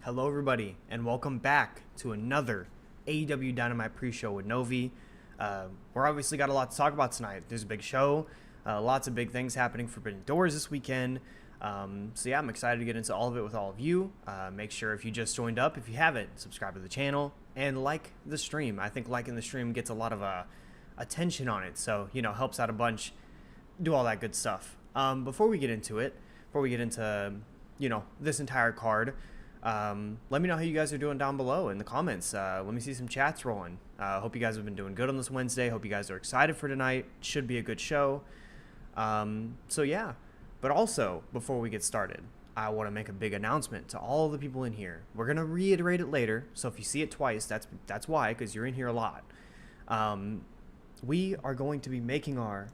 Hello, everybody, and welcome back to another AEW Dynamite pre-show with Novi. We're obviously got a lot to talk about tonight. There's a big show, lots of big things happening for Forbidden Doors this weekend. So yeah, I'm excited to get into all of it with all of you. Make sure if you just joined up, if you haven't, subscribe to the channel and like the stream. I think liking the stream gets a lot of attention on it, so helps out a bunch. Do all that good stuff. Before we get into this entire card. Let me know how you guys are doing down below in the comments. Let me see some chats rolling. Hope you guys have been doing good on this Wednesday. Hope you guys are excited for tonight. Should be a good show. So yeah, but also before we get started, I want to make a big announcement to all the people in here. We're going to reiterate it later. So if you see it twice, that's why, because you're in here a lot. We are going to be making our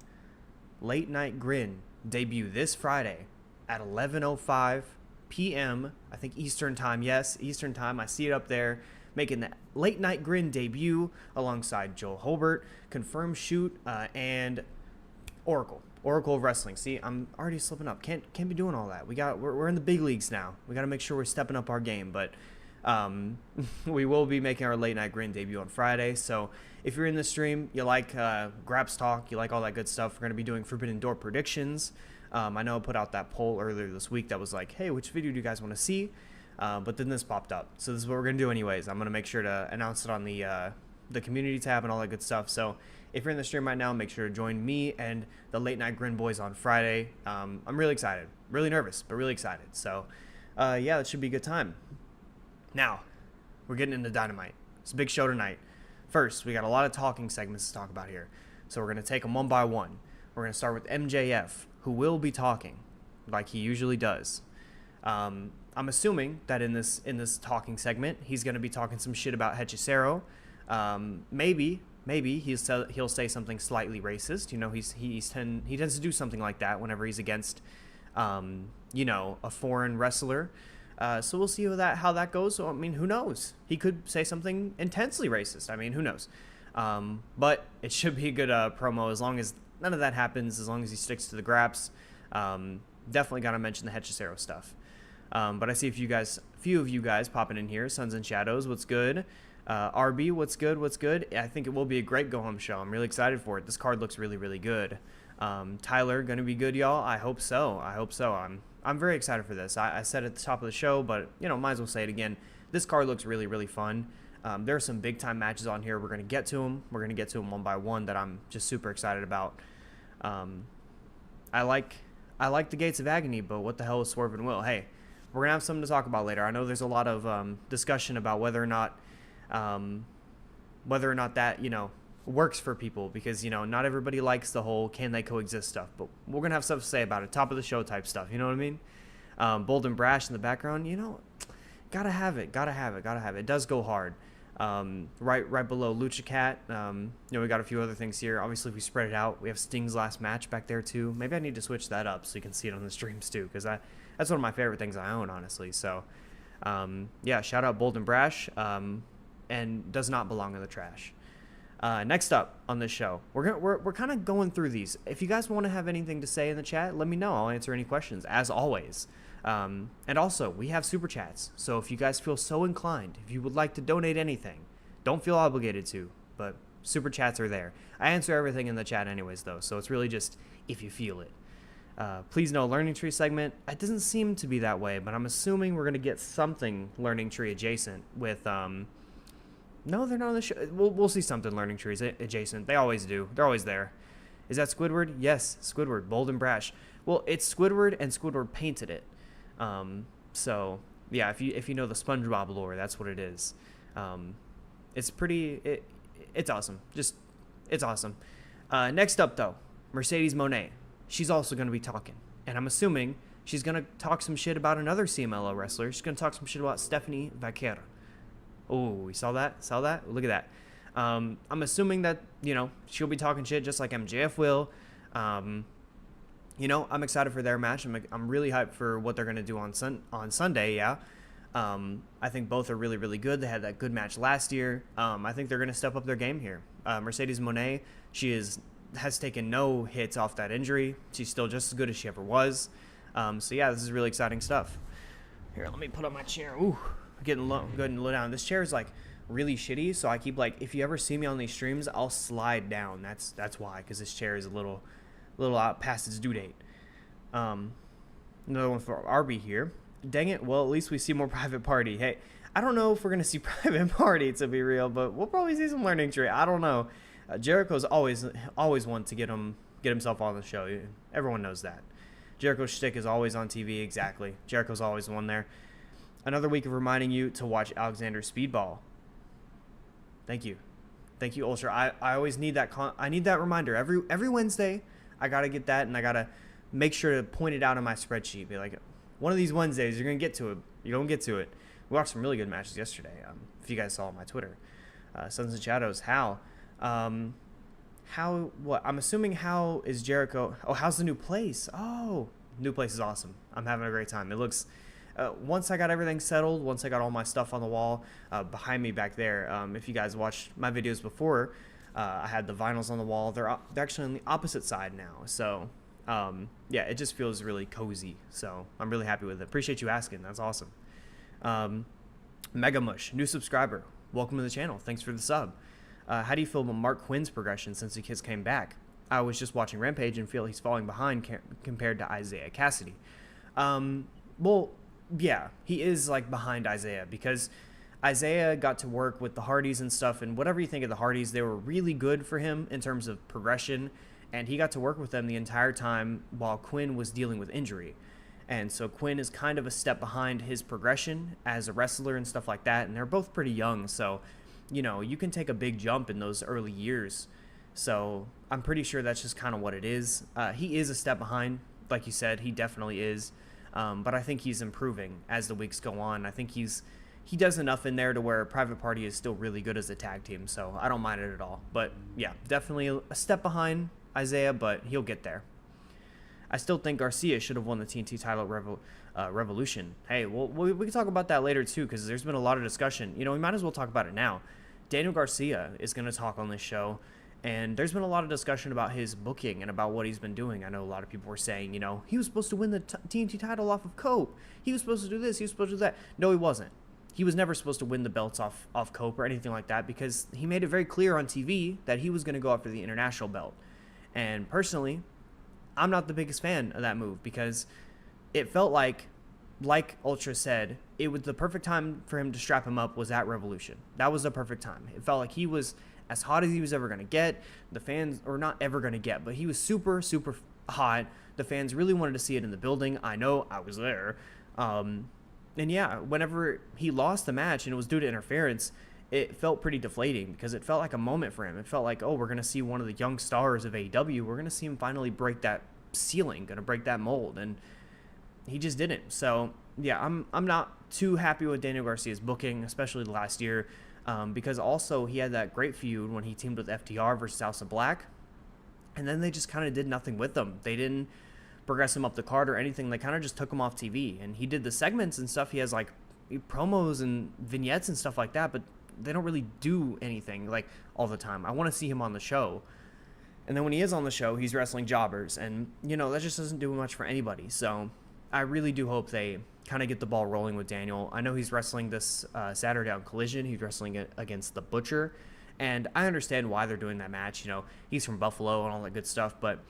Late Night Grin debut this Friday at 11:05 p.m. I think Eastern time. Yes, Eastern time. I see it up there. Making the Late Night Grin debut alongside Joel Hobart, Confirmed Shoot, and Oracle of Wrestling. See, I'm already slipping up. Can't be doing all that. We're in the big leagues now. We got to make sure we're stepping up our game. But we will be making our Late Night Grin debut on Friday. So if you're in the stream, you like Graps Talk, you like all that good stuff, we're going to be doing Forbidden Door predictions. I know I put out that poll earlier this week that was like, hey, which video do you guys want to see? But then this popped up. So this is what we're going to do anyways. I'm going to make sure to announce it on the community tab and all that good stuff. So if you're in the stream right now, make sure to join me and the Late Night Grin boys on Friday. I'm really excited. Really nervous, but really excited. So yeah, it should be a good time. Now, we're getting into Dynamite. It's a big show tonight. First, we got a lot of talking segments to talk about here. So we're going to take them one by one. We're going to start with MJF, who will be talking like he usually does. I'm assuming that in this talking segment, he's going to be talking some shit about Hechicero. Maybe he'll say something slightly racist. He tends to do something like that whenever he's against, a foreign wrestler. So we'll see how that goes. So, I mean, who knows? He could say something intensely racist. I mean, who knows? But it should be a good promo as long as none of that happens, as long as he sticks to the graps. Definitely got to mention the Hechicero stuff. But I see a few of you guys popping in here. Suns and Shadows, what's good? RB, what's good? I think it will be a great go-home show. I'm really excited for it. This card looks really, really good. Tyler, going to be good, y'all? I hope so. I'm very excited for this. I said at the top of the show, but, might as well say it again. This card looks really, really fun. There are some big-time matches on here. We're going to get to them. We're going to get to them one by one that I'm just super excited about. I like the Gates of Agony, but what the hell is Swerve and Will? Hey, we're going to have something to talk about later. I know there's a lot of discussion about whether or not that, works for people because, not everybody likes the whole can they coexist stuff, but we're going to have stuff to say about it. Top of the show type stuff, you know what I mean? Bold and Brash in the background, gotta have it. It does go hard. Right below Lucha Cat, we got a few other things here. Obviously, if we spread it out, we have Sting's last match back there too. Maybe I need to switch that up so you can see it on the streams too, because that's one of my favorite things I own, honestly. So, yeah, shout out Bold and Brash, and does not belong in the trash. Next up on this show, we're kind of going through these. If you guys want to have anything to say in the chat, let me know. I'll answer any questions as always. And also, we have super chats. So if you guys feel so inclined, if you would like to donate anything, don't feel obligated to, but super chats are there. I answer everything in the chat anyways, though. So it's really just if you feel it. Please no Learning Tree segment. It doesn't seem to be that way, but I'm assuming we're going to get something Learning Tree adjacent with, no, they're not on the show. We'll see something Learning Trees adjacent. They always do. They're always there. Is that Squidward? Yes, Squidward. Bold and Brash. Well, it's Squidward, and Squidward painted it. So yeah, if you know the SpongeBob lore, that's what it is. It's awesome. It's awesome. Next up though, Mercedes Moné. She's also going to be talking, and I'm assuming she's going to talk some shit about another CMLL wrestler. She's going to talk some shit about Stephanie Vaquera. Oh, you saw that? Look at that. I'm assuming that, she'll be talking shit just like MJF will. I'm excited for their match. I'm really hyped for what they're going to do on Sunday, yeah. I think both are really, really good. They had that good match last year. I think they're going to step up their game here. Mercedes Moné, she has taken no hits off that injury. She's still just as good as she ever was. So, yeah, this is really exciting stuff. Here, let me put on my chair. Ooh, getting low down. This chair is like really shitty, so I keep like, if you ever see me on these streams, I'll slide down. That's why, because this chair is a little out past its due date. Another one for RB here. Dang it. Well, at least we see more Private Party. Hey, I don't know if we're gonna see Private Party, to be real, but we'll probably see some learning tree. I don't know. Jericho's always one to get himself on the show. Everyone knows that. Jericho's shtick is always on TV. Exactly. Jericho's always one there. Another week of reminding you to watch Alexander Speedball. Thank you, Ultra. I always need that. I need that reminder every Wednesday. I gotta get that, and I gotta make sure to point it out on my spreadsheet. Be like, one of these Wednesdays, you're gonna get to it. You're gonna get to it. We watched some really good matches yesterday. If you guys saw on my Twitter, Sons and Shadows. What? I'm assuming how is Jericho? Oh, how's the new place? Oh, new place is awesome. I'm having a great time. It looks. Once I got everything settled, once I got all my stuff on the wall behind me back there. If you guys watched my videos before, I had the vinyls on the wall. They're actually on the opposite side now. So yeah, it just feels really cozy. So I'm really happy with it. Appreciate you asking. That's awesome. Mega Mush, new subscriber. Welcome to the channel. Thanks for the sub. How do you feel about Mark Quinn's progression since the kids came back? I was just watching Rampage and feel he's falling behind compared to Isaiah Cassidy. Well, yeah, he is like behind Isaiah because Isaiah got to work with the Hardys and stuff, and whatever you think of the Hardys, they were really good for him in terms of progression, and he got to work with them the entire time while Quinn was dealing with injury. And so Quinn is kind of a step behind his progression as a wrestler and stuff like that, and they're both pretty young, so you can take a big jump in those early years. So I'm pretty sure that's just kind of what it is. He is a step behind, like you said, he definitely is. But I think he's improving as the weeks go on. I think he does enough in there to where Private Party is still really good as a tag team, so I don't mind it at all. But yeah, definitely a step behind Isaiah, but he'll get there. I still think Garcia should have won the TNT title Revolution. Hey, well, we can talk about that later too, because there's been a lot of discussion. We might as well talk about it now. Daniel Garcia is going to talk on this show, and there's been a lot of discussion about his booking and about what he's been doing. I know a lot of people were saying, he was supposed to win the TNT title off of Cope. He was supposed to do this. He was supposed to do that. No, he wasn't. He was never supposed to win the belts off Cope or anything like that, because he made it very clear on TV that he was going to go after the international belt. And personally, I'm not the biggest fan of that move, because it felt like Ultra said, it was the perfect time for him to strap him up was at Revolution. That was the perfect time. It felt like he was as hot as he was ever going to get. The fans, or not ever going to get, but he was super, super hot. The fans really wanted to see it in the building. I know, I was there. And yeah, whenever he lost the match and it was due to interference, it felt pretty deflating, because it felt like a moment for him. It felt like, oh, we're going to see one of the young stars of AEW. We're going to see him finally break that ceiling, going to break that mold. And he just didn't. So yeah, I'm not too happy with Daniel Garcia's booking, especially last year, because also he had that great feud when he teamed with FTR versus House of Black, and then they just kind of did nothing with him. They didn't progress him up the card or anything. They kind of just took him off TV, and he did the segments and stuff. He has like promos and vignettes and stuff like that, but they don't really do anything like all the time. I want to see him on the show. And then when he is on the show, he's wrestling jobbers, and that just doesn't do much for anybody. So I really do hope they kind of get the ball rolling with Daniel. I know he's wrestling this Saturday on Collision. He's wrestling it against the Butcher, and I understand why they're doing that match. He's from Buffalo and all that good stuff, but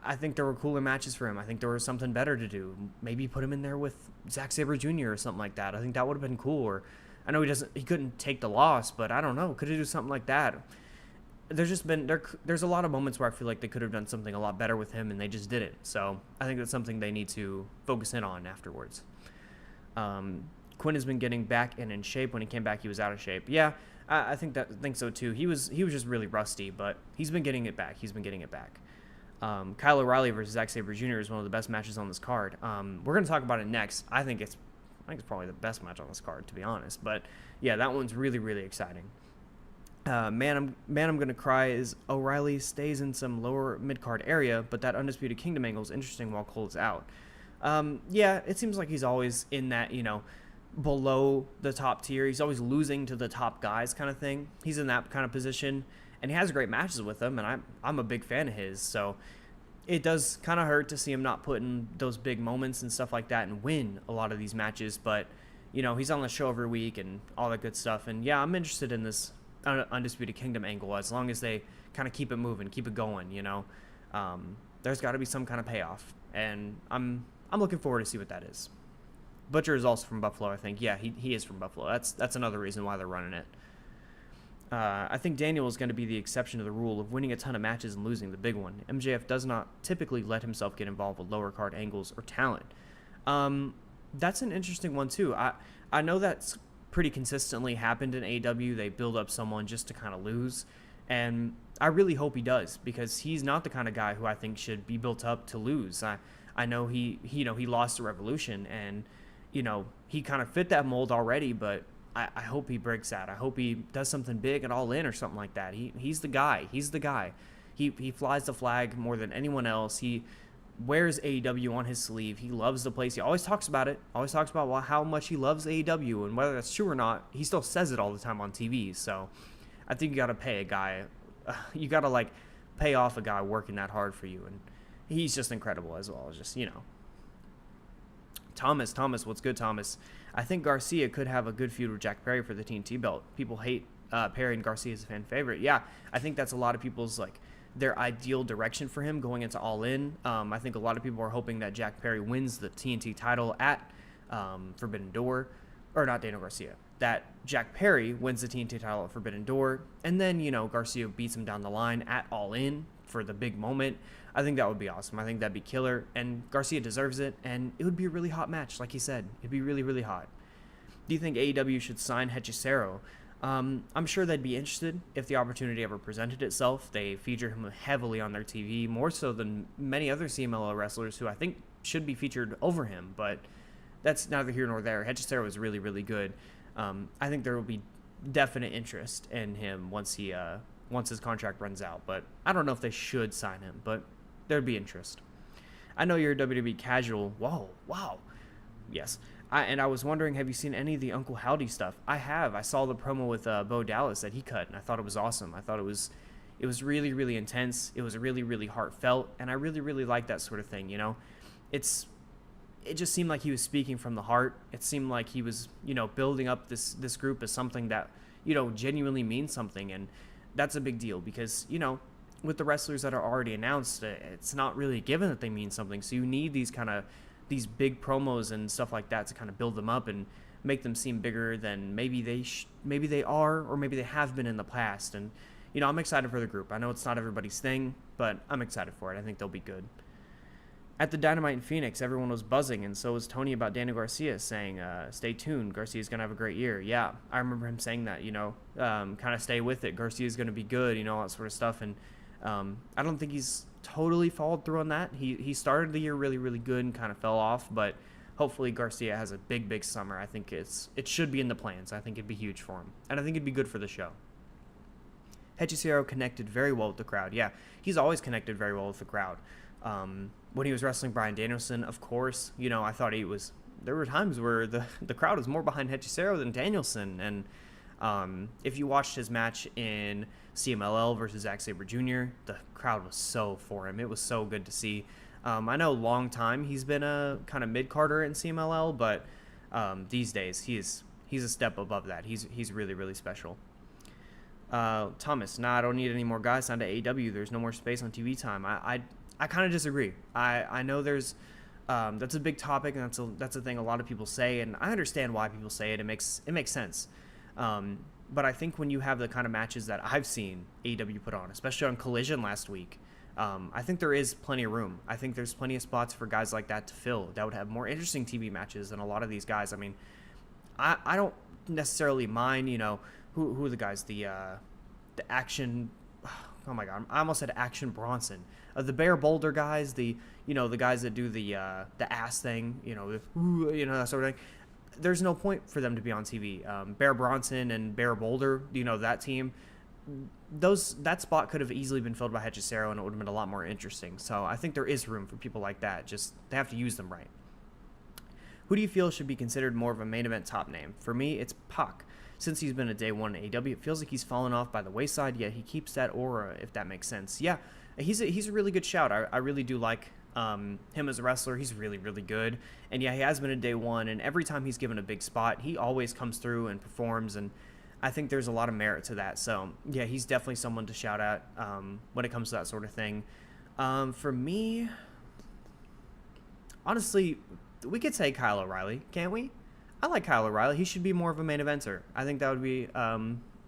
I think there were cooler matches for him. I think there was something better to do. Maybe put him in there with Zack Sabre Jr. or something like that. I think that would have been cool. Or I know he couldn't take the loss, but I don't know. Could he do something like that? There's a lot of moments where I feel like they could have done something a lot better with him, and they just didn't. So I think that's something they need to focus in on afterwards. Quinn has been getting back and in shape. When he came back, he was out of shape. Yeah, I think so too. He was just really rusty, but he's been getting it back. Kyle O'Reilly versus Zack Sabre Jr. is one of the best matches on this card. We're going to talk about it next. I think it's probably the best match on this card, to be honest. But yeah, that one's really, really exciting. Man, I'm gonna cry is O'Reilly stays in some lower mid-card area, but that Undisputed Kingdom angle is interesting while Cole's out. Yeah, it seems like he's always in that, below the top tier. He's always losing to the top guys kind of thing. He's in that kind of position, and he has great matches with them, and I'm a big fan of his. So it does kind of hurt to see him not put in those big moments and stuff like that and win a lot of these matches, but he's on the show every week and all that good stuff. And yeah, I'm interested in this Undisputed Kingdom angle as long as they kind of keep it moving, keep it going. There's got to be some kind of payoff, and I'm looking forward to see what that is. Butcher is also from Buffalo, I think. Yeah, he is from Buffalo. That's another reason why they're running it. I think Daniel is going to be the exception to the rule of winning a ton of matches and losing the big one. MJF does not typically let himself get involved with lower card angles or talent. That's an interesting one too. I know that's pretty consistently happened in AEW. They build up someone just to kind of lose, and I really hope he does, because he's not the kind of guy who I think should be built up to lose. I know he lost to Revolution, and he kind of fit that mold already, but I hope he breaks that. I hope he does something big at All In or something like that. He's the guy. He's the guy. He flies the flag more than anyone else. He wears AEW on his sleeve. He loves the place. He always talks about it. Always talks about how much he loves AEW, and whether that's true or not, he still says it all the time on TV. So I think you got to pay a guy. You got to pay off a guy working that hard for you, and he's just incredible as well. Just Thomas, what's good, Thomas? I think Garcia could have a good feud with Jack Perry for the TNT belt. People hate Perry, and Garcia is a fan favorite. Yeah, I think that's a lot of people's their ideal direction for him going into All In. I think a lot of people are hoping that Jack Perry wins the TNT title at Forbidden Door, or not Daniel Garcia. That Jack Perry wins the TNT title at Forbidden Door, and then Garcia beats him down the line at All In for the big moment. I think that would be awesome. I think that'd be killer, and Garcia deserves it, and it would be a really hot match, like he said. It'd be really, really hot. Do you think AEW should sign Hechicero? I'm sure they'd be interested if the opportunity ever presented itself. They feature him heavily on their TV, more so than many other CMLL wrestlers who I think should be featured over him, but that's neither here nor there. Hechicero is really, really good. I think there will be definite interest in him once his contract runs out, but I don't know if they should sign him, but there'd be interest. I know you're a WWE casual. Whoa, wow. Yes. I was wondering, have you seen any of the Uncle Howdy stuff? I have. I saw the promo with Bo Dallas that he cut, and I thought it was awesome. I thought it was really, really intense. It was really, really heartfelt, and I really, really like that sort of thing, It just seemed like he was speaking from the heart. It seemed like he was, building up this group as something that, genuinely means something, and that's a big deal because, with the wrestlers that are already announced, it's not really given that they mean something. So you need these big promos and stuff like that to kind of build them up and make them seem bigger than maybe they are, or maybe they have been in the past. And, I'm excited for the group. I know it's not everybody's thing, but I'm excited for it. I think they'll be good. At the Dynamite in Phoenix, everyone was buzzing, and so was Tony about Daniel Garcia, saying, stay tuned, Garcia's going to have a great year. Yeah, I remember him saying that, kind of stay with it. Garcia's going to be good, all that sort of stuff. And I don't think he's totally followed through on that. He started the year really, really good and kind of fell off, but hopefully Garcia has a big, big summer. I think it should be in the plans. I think it'd be huge for him, and I think it'd be good for the show. Hechicero connected very well with the crowd. Yeah, he's always connected very well with the crowd. When he was wrestling Bryan Danielson, of course, I thought there were times where the crowd was more behind Hechicero than Danielson. And if you watched his match in CMLL versus Zack Sabre Jr., the crowd was so for him. It was so good to see. I know long time he's been a kind of mid-carder in CMLL, but these days he's a step above that. He's really, really special. Thomas, I don't need any more guys signed to AEW. There's no more space on TV time. I kind of disagree. I know there's that's a big topic, and that's a thing a lot of people say, and I understand why people say it. It makes sense. But I think when you have the kind of matches that I've seen AEW put on, especially on Collision last week, I think there is plenty of room. I think there's plenty of spots for guys like that to fill that would have more interesting TV matches than a lot of these guys. I mean, I don't necessarily mind, who are the guys, the action. Oh my God, I almost said Action Bronson. The Bear Boulder guys, the guys that do the ass thing, that sort of thing. There's no point for them to be on TV. Bear Bronson and Bear Boulder, that team, that spot could have easily been filled by Hechicero, and it would have been a lot more interesting. So I think there is room for people like that. Just they have to use them right. Who do you feel should be considered more of a main event top name? For me, it's Pac. Since he's been a day one in AEW, it feels like he's fallen off by the wayside, yet he keeps that aura, if that makes sense. Yeah, he's a really good shout. I really do like Him as a wrestler, he's really, really good. And yeah, he has been a day one, and every time he's given a big spot, he always comes through and performs, and I think there's a lot of merit to that. So yeah, he's definitely someone to shout at when it comes to that sort of thing. For me, honestly, we could say Kyle O'Reilly, can't we? I like Kyle O'Reilly. He should be more of a main eventer. I think that would be.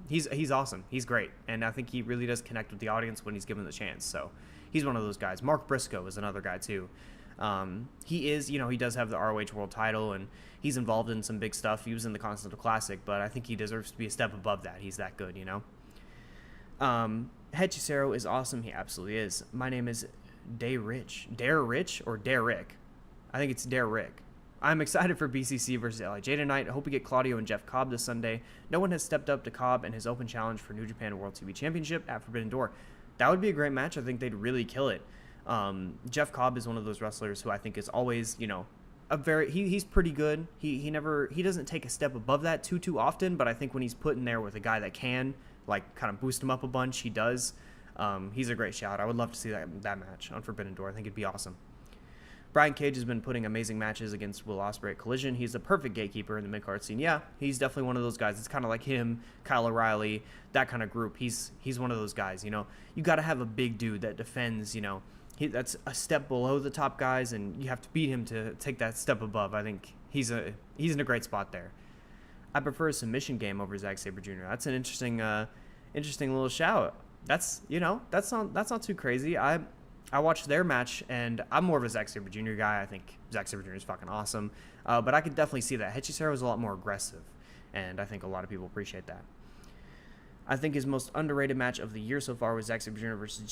He's awesome. He's great, and I think he really does connect with the audience when he's given the chance. So he's one of those guys. Mark Briscoe is another guy too. He is, he does have the ROH World Title, and he's involved in some big stuff. He was in the Continental Classic, but I think he deserves to be a step above that. He's that good, Hechicero is awesome. He absolutely is. My name is Dare Rich or Derrick. I think it's Derrick. I'm excited for BCC versus LIJ tonight. I hope we get Claudio and Jeff Cobb this Sunday. No one has stepped up to Cobb and his open challenge for New Japan World TV Championship at Forbidden Door. That would be a great match. I think they'd really kill it. Jeff Cobb is one of those wrestlers who I think is always, he's pretty good. He doesn't take a step above that too often, but I think when he's put in there with a guy that can kind of boost him up a bunch, he does. He's a great shout. I would love to see that match on Forbidden Door. I think it'd be awesome. Brian Cage has been putting amazing matches against Will Ospreay at Collision. He's the perfect gatekeeper in the mid-card scene. Yeah, he's definitely one of those guys. It's kind of like him, Kyle O'Reilly, that kind of group. He's one of those guys, You got to have a big dude that defends, that's a step below the top guys, and you have to beat him to take that step above. I think he's in a great spot there. I prefer a submission game over Zack Sabre Jr. That's an interesting little shout. That's not too crazy. I watched their match, and I'm more of a Zack Sabre Jr. guy. I think Zack Sabre Jr. is fucking awesome. But I could definitely see that. Hechicero is a lot more aggressive, and I think a lot of people appreciate that. I think his most underrated match of the year so far was Zack Sabre Jr. versus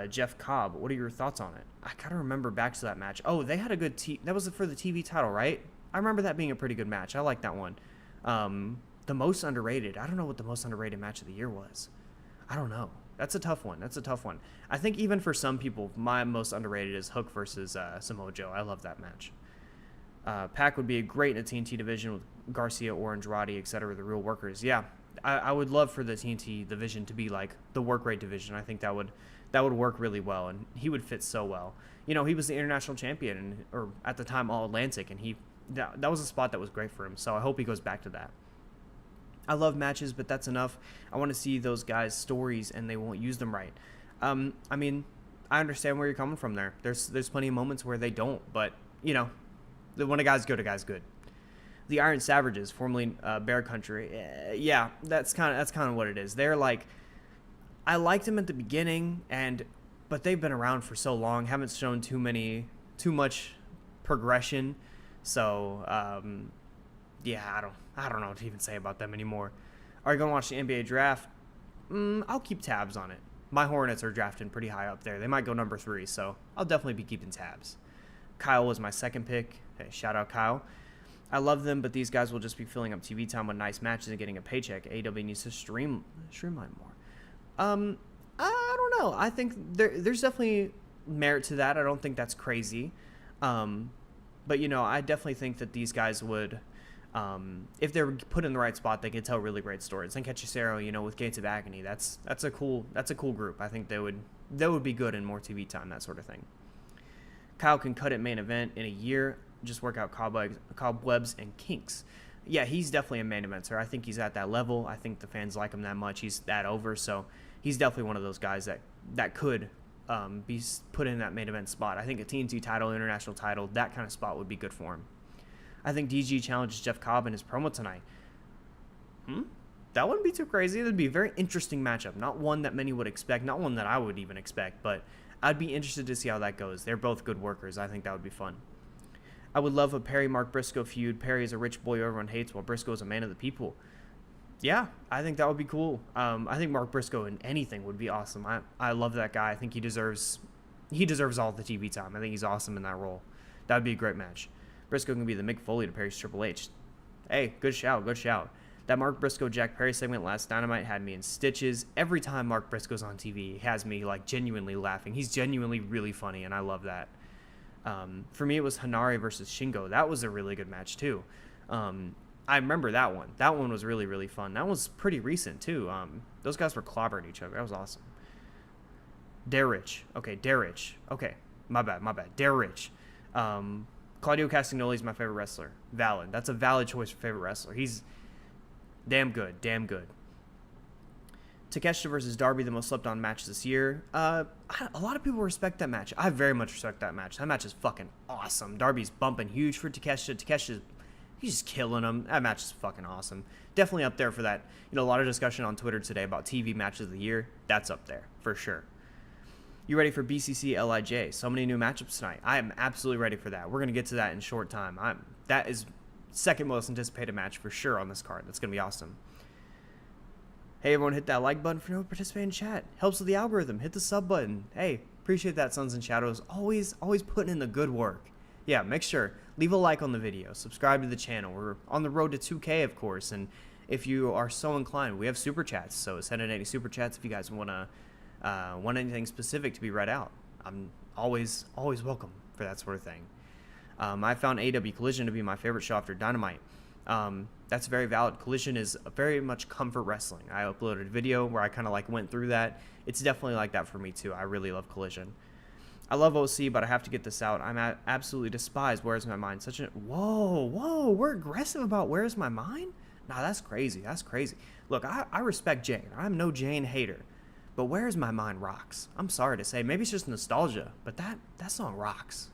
Jeff Cobb. What are your thoughts on it? I gotta remember back to that match. Oh, they had a good that was for the TV title, right? I remember that being a pretty good match. I like that one. The most underrated. I don't know what the most underrated match of the year was. I don't know. That's a tough one. I think even for some people, my most underrated is Hook versus Samoa Joe. I love that match. Pac would be great in a TNT division with Garcia, Orange, Roddy, etc. The real workers. Yeah, I would love for the TNT division to be like the work rate division. I think that would work really well, and he would fit so well. He was the international champion, or at the time All Atlantic, and that was a spot that was great for him. So I hope he goes back to that. I love matches, but that's enough. I want to see those guys' stories, and they won't use them right. I understand where you're coming from there. There's plenty of moments where they don't, but when a guy's good, a guy's good. The Iron Savages, formerly Bear Country, yeah, that's kind of what it is. They're like, I liked them at the beginning, but they've been around for so long, haven't shown too much progression. So yeah, I don't know what to even say about them anymore. Are you going to watch the NBA draft? I'll keep tabs on it. My Hornets are drafting pretty high up there. They might go number 3, so I'll definitely be keeping tabs. Kyle was my second pick. Hey, shout out Kyle. I love them, but these guys will just be filling up TV time with nice matches and getting a paycheck. AEW needs to streamline more. I don't know. I think there's definitely merit to that. I don't think that's crazy. But, I definitely think that these guys would, if they're put in the right spot, they could tell really great stories. Think Hechicero, with Gates of Agony. That's a cool group. I think they would be good in more TV time, that sort of thing. Kyle can cut it main event in a year. Just work out cobwebs and kinks. Yeah, he's definitely a main eventer. I think he's at that level. I think the fans like him that much. He's that over. So he's definitely one of those guys that could be put in that main event spot. I think a TNT title, international title, that kind of spot would be good for him. I think DG challenges Jeff Cobb in his promo tonight. That wouldn't be too crazy. It would be a very interesting matchup. Not one that many would expect. Not one that I would even expect. But I'd be interested to see how that goes. They're both good workers. I think that would be fun. I would love a Perry-Mark Briscoe feud. Perry is a rich boy everyone hates, while Briscoe is a man of the people. Yeah, I think that would be cool. I think Mark Briscoe in anything would be awesome. I love that guy. I think he deserves all the TV time. I think he's awesome in that role. That would be a great match. Briscoe can be the Mick Foley to Perry's Triple H. Hey, good shout. That Mark Briscoe Jack Perry segment last Dynamite had me in stitches. Every time Mark Briscoe's on TV, he has me genuinely laughing. He's genuinely really funny, and I love that. For me, it was Hanare versus Shingo. That was a really good match, too. I remember that one. That one was really, really fun. That was pretty recent, too. Those guys were clobbering each other. That was awesome. Derrich. Okay. My bad. Dare Rich. Claudio Castagnoli is my favorite wrestler. Valid. That's a valid choice for favorite wrestler. He's damn good. Takeshita versus Darby, the most slept on match this year. A lot of people respect that match. I very much respect that match. That match is fucking awesome. Darby's bumping huge for Takeshita. He's just killing him. That match is fucking awesome. Definitely up there for that. A lot of discussion on Twitter today about TV matches of the year. That's up there for sure. You ready for BCC LIJ? So many new matchups tonight. I am absolutely ready for that. We're going to get to that in short time. That is second most anticipated match for sure on this card. That's going to be awesome. Hey, everyone, hit that like button for no participating in chat. Helps with the algorithm. Hit the sub button. Hey, appreciate that, Suns and Shadows. Always putting in the good work. Yeah, make sure. Leave a like on the video. Subscribe to the channel. We're on the road to 2K, of course. And if you are so inclined, we have super chats. So send in any super chats if you guys want anything specific to be read out. I'm always welcome for that sort of thing. I found AEW Collision to be my favorite show after Dynamite. That's very valid. Collision is very much comfort wrestling. I uploaded a video where I kind of went through that. It's definitely like that for me too. I really love Collision. I love OC, but I have to get this out. I'm absolutely despise Where's My Mind. Whoa, we're aggressive about Where's My Mind? Nah, that's crazy. Look, I respect Jane. I'm no Jane hater. But Where's My Mind rocks. I'm sorry to say. Maybe it's just nostalgia, but that song rocks.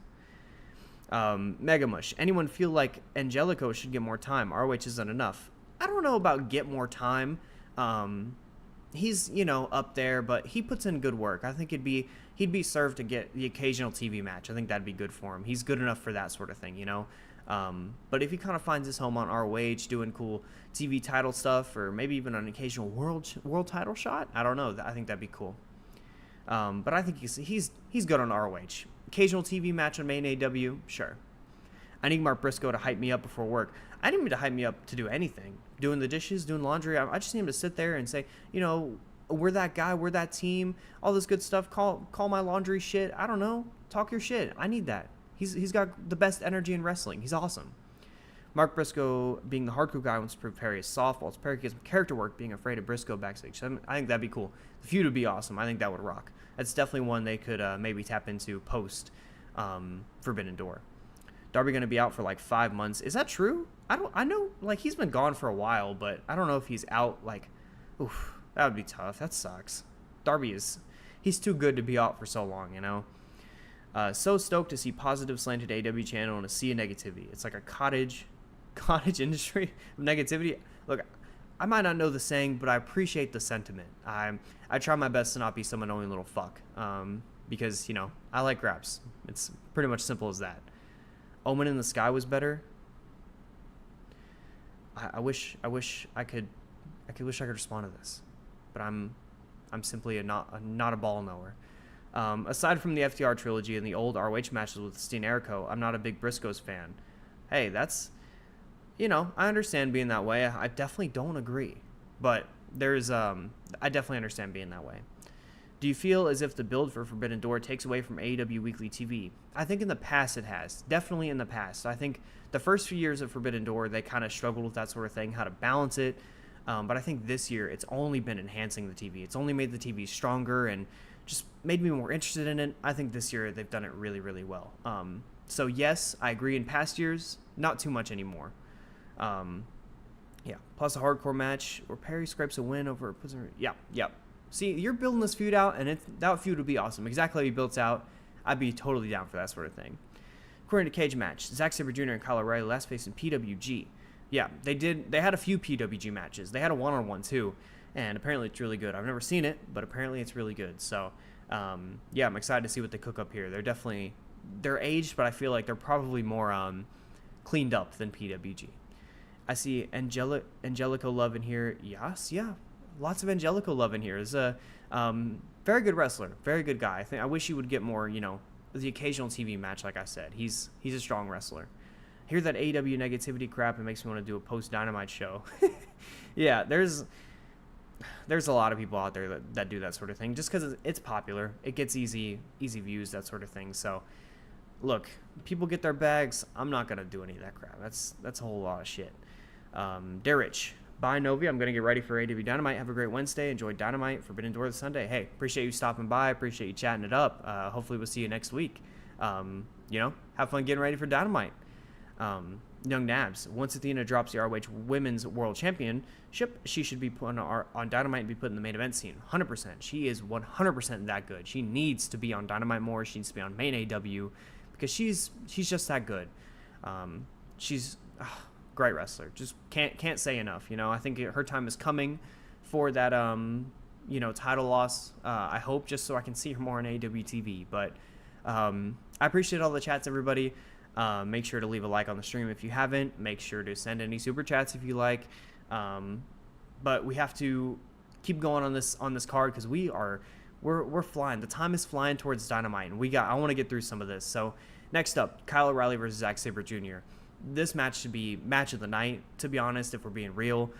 Mega Mush. Anyone feel like Angelico should get more time? ROH isn't enough. I don't know about get more time. He's, up there, but he puts in good work. I think he'd be served to get the occasional TV match. I think that'd be good for him. He's good enough for that sort of thing, But if he kind of finds his home on ROH, doing cool TV title stuff, or maybe even an occasional world title shot, I don't know. I think that'd be cool. But I think he's good on ROH. Occasional TV match on main AEW, sure. I need Mark Briscoe to hype me up before work. I didn't need him to hype me up to do anything. Doing the dishes, doing laundry. I just need him to sit there and say, we're that guy, we're that team, all this good stuff. Call my laundry shit. I don't know. Talk your shit. I need that. He's got the best energy in wrestling. He's awesome. Mark Briscoe being the hardcore guy wants to prove Perry is soft, while Perry gets character work being afraid of Briscoe backstage. So I think that'd be cool. The feud would be awesome. I think that would rock. That's definitely one they could maybe tap into post Forbidden Door. Darby going to be out for 5 months. Is that true? I know he's been gone for a while, but I don't know if he's out oof, that would be tough. That sucks. Darby he's too good to be out for so long, So stoked to see positive slanted AW channel and a sea of negativity. It's like a cottage industry of negativity. Look, I might not know the saying, but I appreciate the sentiment. I try my best to not be some annoying little fuck, because I like raps. It's pretty much simple as that. Omen in the Sky was better. I wish I could respond to this, but I'm simply not a ball knower. Aside from the FTR trilogy and the old ROH matches with Steen Erico, I'm not a big Briscoes fan. Hey, that's, I understand being that way. I definitely don't agree, but I definitely understand being that way. Do you feel as if the build for Forbidden Door takes away from AEW Weekly TV? I think in the past it has. Definitely in the past. I think the first few years of Forbidden Door, they kind of struggled with that sort of thing, how to balance it. But I think this year it's only been enhancing the TV. It's only made the TV stronger and just made me more interested in it. I think this year they've done it really, really well. So yes, I agree. In past years, not too much anymore. Yeah. Plus a hardcore match where Perry scrapes a win over a prisoner. Yeah. See, you're building this feud out, and that feud would be awesome. Exactly how you built it out. I'd be totally down for that sort of thing. According to Cage Match, Zack Sabre Jr. and Kyle O'Reilly last faced in PWG. Yeah, they had a few PWG matches. They had a one-on-one too, and apparently it's really good. I've never seen it, but apparently it's really good. So, yeah, I'm excited to see what they cook up here. They're aged, but I feel like they're probably more cleaned up than PWG. I see Angelico love in here. Yes, yeah. Lots of Angelico love in here. Is a very good wrestler, very good guy. I wish he would get more, the occasional TV match. Like I said, he's a strong wrestler. Hear that AEW negativity crap? It makes me want to do a post Dynamite show. Yeah, there's a lot of people out there that do that sort of thing just because it's popular. It gets easy views, that sort of thing. So, look, people get their bags. I'm not gonna do any of that crap. That's a whole lot of shit. Derich. Bye, Novi. I'm going to get ready for AEW Dynamite. Have a great Wednesday. Enjoy Dynamite. Forbidden Door this Sunday. Hey, appreciate you stopping by. Appreciate you chatting it up. Hopefully we'll see you next week. have fun getting ready for Dynamite. Young Nabs, once Athena drops the ROH Women's World Championship, she should be put on Dynamite and be put in the main event scene. 100%. She is 100% that good. She needs to be on Dynamite more. She needs to be on main AEW because she's just that good. She's a great wrestler. Just can't say enough. I think her time is coming for that title loss. I hope, just so I can see her more on AEW TV. But I appreciate all the chats, everybody. Make sure to leave a like on the stream if you haven't. Make sure to send any super chats if you like. But we have to keep going on this card because we're flying. The time is flying towards Dynamite, and I want to get through some of this. So next up, Kyle O'Reilly versus Zack Sabre Jr. This match should be match of the night, to be honest, if we're being real.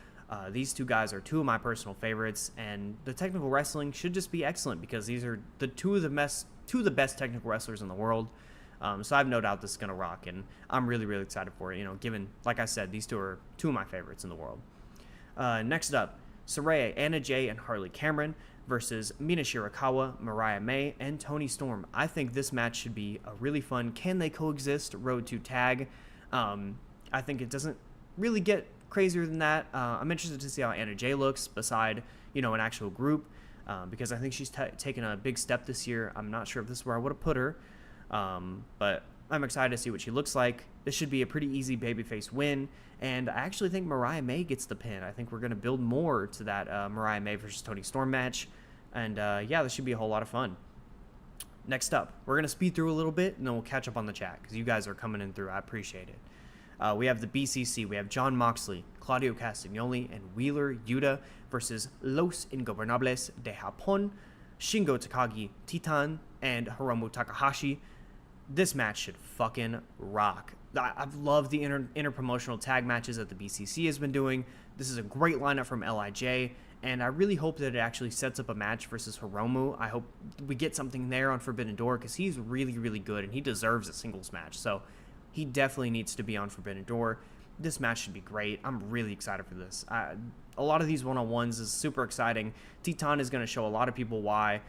These two guys are two of my personal favorites, and the technical wrestling should just be excellent because these are the two of the best technical wrestlers in the world. So I have no doubt this is going to rock, and I'm really, really excited for it, given, like I said, these two are two of my favorites in the world. Next up, Saraya, Anna Jay, and Harley Cameron versus Mina Shirakawa, Mariah May, and Toni Storm. I think this match should be a really fun can they coexist road to tag. I think it doesn't really get crazier than that. I'm interested to see how Anna Jay looks beside, an actual group, because I think she's taken a big step this year. I'm not sure if this is where I would have put her, but I'm excited to see what she looks like. This should be a pretty easy babyface win, and I actually think Mariah May gets the pin. I think we're going to build more to that Mariah May versus Toni Storm match, and this should be a whole lot of fun. Next up, we're going to speed through a little bit, and then we'll catch up on the chat, because you guys are coming in through. I appreciate it. We have the BCC. We have John Moxley, Claudio Castagnoli, and Wheeler Yuta versus Los Ingobernables de Japón, Shingo Takagi, Titan, and Hiromu Takahashi. This match should fucking rock. I've loved the interpromotional tag matches that the BCC has been doing. This is a great lineup from LIJ, and I really hope that it actually sets up a match versus Hiromu. I hope we get something there on Forbidden Door because he's really, really good, and he deserves a singles match. So he definitely needs to be on Forbidden Door. This match should be great. I'm really excited for this. A lot of these one-on-ones is super exciting. Titan is going to show a lot of people why.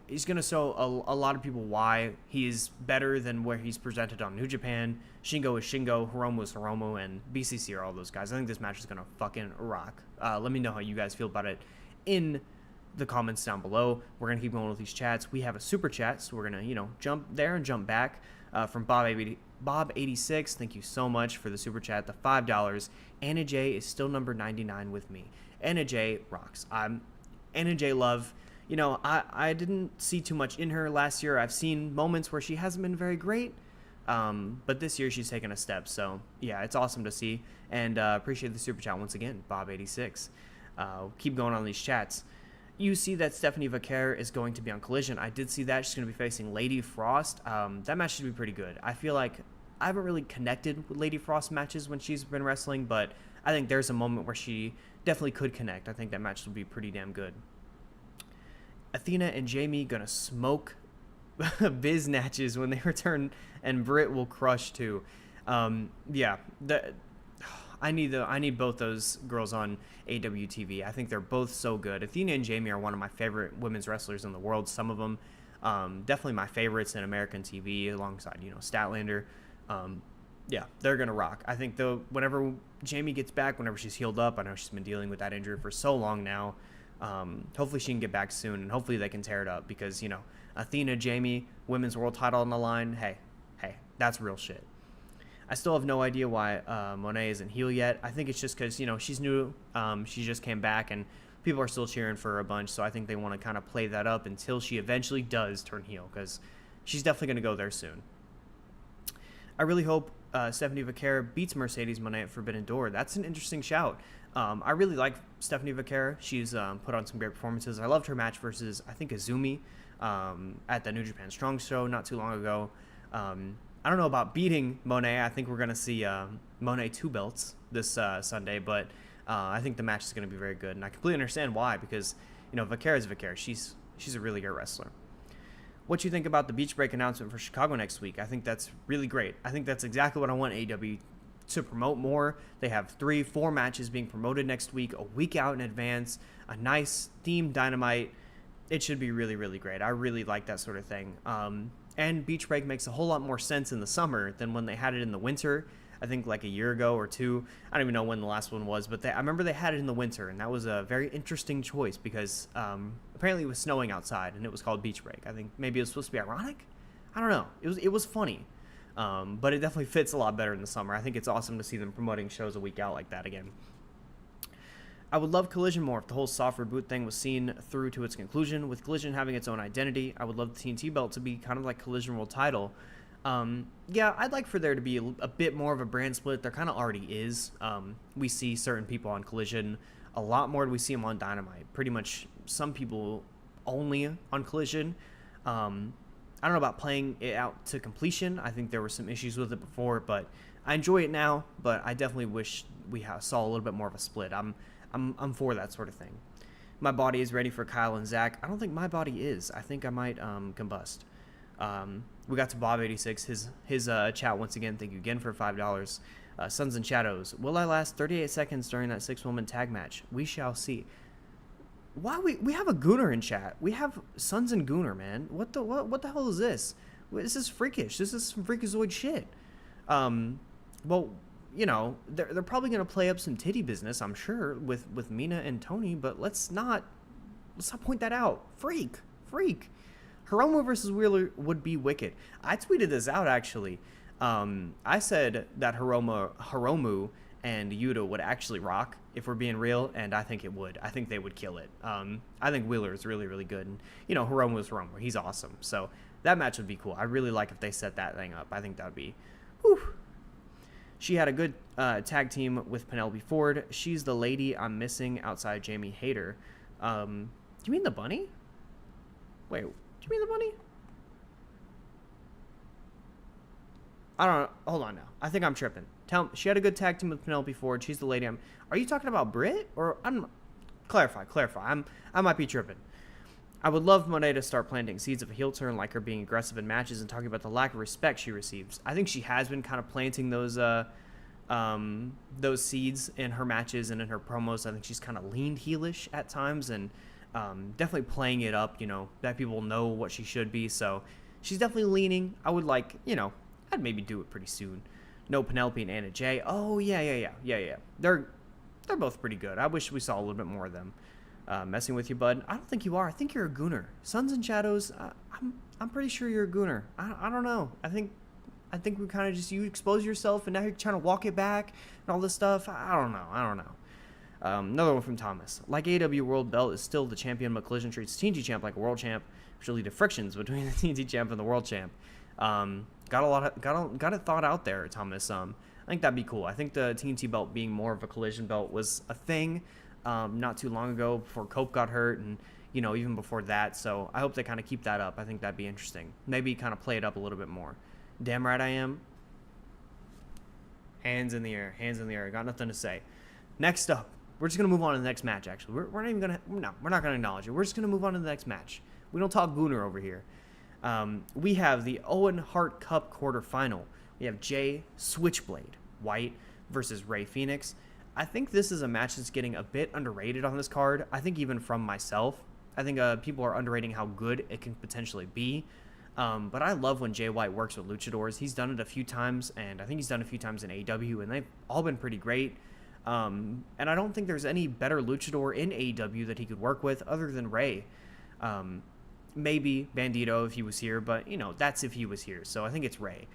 He's going to show a lot of people why he's better than where he's presented on New Japan. Shingo is Shingo, Hiromu is Hiromu, and BCC are all those guys. I think this match is going to fucking rock. Let me know how you guys feel about it in the comments down below. We're going to keep going with these chats. We have a super chat, so we're going to, jump there and jump back from Bob86. Thank you so much for the super chat, the $5. Anna Jay is still number 99 with me. Anna Jay rocks. Anna Jay love. I didn't see too much in her last year. I've seen moments where she hasn't been very great, but this year she's taken a step. So, yeah, it's awesome to see, and appreciate the super chat once again, Bob86. Keep going on these chats. You see that Stephanie Vaquer is going to be on Collision. I did see that. She's going to be facing Lady Frost. That match should be pretty good. I feel like I haven't really connected with Lady Frost matches when she's been wrestling, but I think there's a moment where she definitely could connect. I think that match will be pretty damn good. Athena and Jamie gonna smoke biznatches when they return, and Britt will crush too. I need both those girls on AWTV. I think they're both so good. Athena and Jamie are one of my favorite women's wrestlers in the world. Some of them, definitely my favorites in American TV, alongside Statlander. They're gonna rock. I think though, whenever Jamie gets back, whenever she's healed up, I know she's been dealing with that injury for so long now. Hopefully she can get back soon, and hopefully they can tear it up because, Athena, Jamie, women's world title on the line. Hey, that's real shit. I still have no idea why Monet isn't heel yet. I think it's just because, she's new. She just came back, and people are still cheering for her a bunch, so I think they want to kind of play that up until she eventually does turn heel because she's definitely going to go there soon. I really hope Stephanie Vaquer beats Mercedes Monet at Forbidden Door. That's an interesting shout. I really like Stephanie Vaquer. She's put on some great performances. I loved her match versus, I think, Azumi at the New Japan Strong Show not too long ago. I don't know about beating Monet. I think we're going to see Monet 2 belts this Sunday, but I think the match is going to be very good. And I completely understand why, because, Vaquer is Vaquer. She's a really good wrestler. What you think about the Beach Break announcement for Chicago next week? I think that's really great. I think that's exactly what I want AEW to promote more. They have 3-4 matches being promoted next week, a week out in advance, a nice themed Dynamite. It should be really, really great. I really like that sort of thing. And beach break makes a whole lot more sense in the summer than when they had it in the winter. I think like a year ago or two. I don't even know when the last one was, but I remember they had it in the winter, and that was a very interesting choice because apparently it was snowing outside, and it was called beach break. I think maybe it was supposed to be ironic. I don't know. It was funny, but it definitely fits a lot better in the summer. I think it's awesome to see them promoting shows a week out like that again. I would love Collision more if the whole soft reboot thing was seen through to its conclusion. With Collision having its own identity, I would love the TNT belt to be kind of like Collision World title. Yeah, I'd like for there to be a bit more of a brand split. There kind of already is. We see certain people on Collision a lot more than we see them on Dynamite. Pretty much some people only on Collision. I don't know about playing it out to completion. I think there were some issues with it before, but I enjoy it now. But I definitely wish we saw a little bit more of a split. I'm for that sort of thing. My body is ready for Kyle and Zach. I don't think my body is. I think I might combust. We got to Bob86. His chat once again. Thank you again for $5. Suns and Shadows. Will I last 38 seconds during that 6-woman tag match? We shall see. Why we have a Gooner in chat? We have Suns and Gooner, man. What the hell is this? This is freakish. This is some freakazoid shit. Well, you know, they're probably gonna play up some titty business, I'm sure, with Mina and Tony, but let's not point that out. Freak. Hiromu versus Wheeler would be wicked. I tweeted this out actually. I said that Hiromu and Yuta would actually rock if we're being real, and I think it would. I think they would kill it. I think Wheeler is really, really good, and you know, Hiromu is Hiromu. He's awesome. So that match would be cool. I really like if they set that thing up. I think that would be, whew. She had a good tag team with Penelope Ford. She's the lady I'm missing outside Jamie Hayter. Do you mean the bunny? Wait, do you mean the bunny? I don't know. Hold on now. I think I'm tripping. She had a good tag team with Penelope Ford. She's the lady Are you talking about Britt? Or clarify. I might be tripping. I would love Monet to start planting seeds of a heel turn, like her being aggressive in matches and talking about the lack of respect she receives. I think she has been kind of planting those seeds in her matches and in her promos. I think she's kind of leaned heelish at times and definitely playing it up, you know, that people know what she should be. So she's definitely leaning. I would like, you know, I'd maybe do it pretty soon. No Penelope and Anna Jay. Oh, yeah. They're both pretty good. I wish we saw a little bit more of them. Messing with you, bud. I don't think you are. I think you're a gooner. Suns and Shadows. I'm pretty sure you're a gooner. I don't know. I think we kind of just, you expose yourself and now you're trying to walk it back and all this stuff. I don't know. Another one from Thomas. Like AEW World Belt is still the champion, but Collision treats TNT champ like a world champ, which will lead to frictions between the TNT champ and the world champ. Got it thought out there, Thomas. I think that'd be cool. I think the TNT belt being more of a collision belt was a thing. Not too long ago before Cope got hurt and, you know, even before that. So I hope they kind of keep that up. I think that'd be interesting. Maybe kind of play it up a little bit more. Damn right I am. Hands in the air. Got nothing to say. Next up, we're just going to move on to the next match, actually. We're not even going to, no, we're not going to acknowledge it. We're just going to move on to the next match. We don't talk Gooner over here. We have the Owen Hart Cup quarterfinal. We have Jay Switchblade White versus Rey Fenix. I think this is a match that's getting a bit underrated on this card. I think even from myself. I think people are underrating how good it can potentially be. But I love when Jay White works with luchadors. He's done it a few times, and I think he's done it a few times in AEW, and they've all been pretty great. And I don't think there's any better luchador in AEW that he could work with other than Rey. Maybe Bandito if he was here, but, you know, that's if he was here. So I think it's Rey.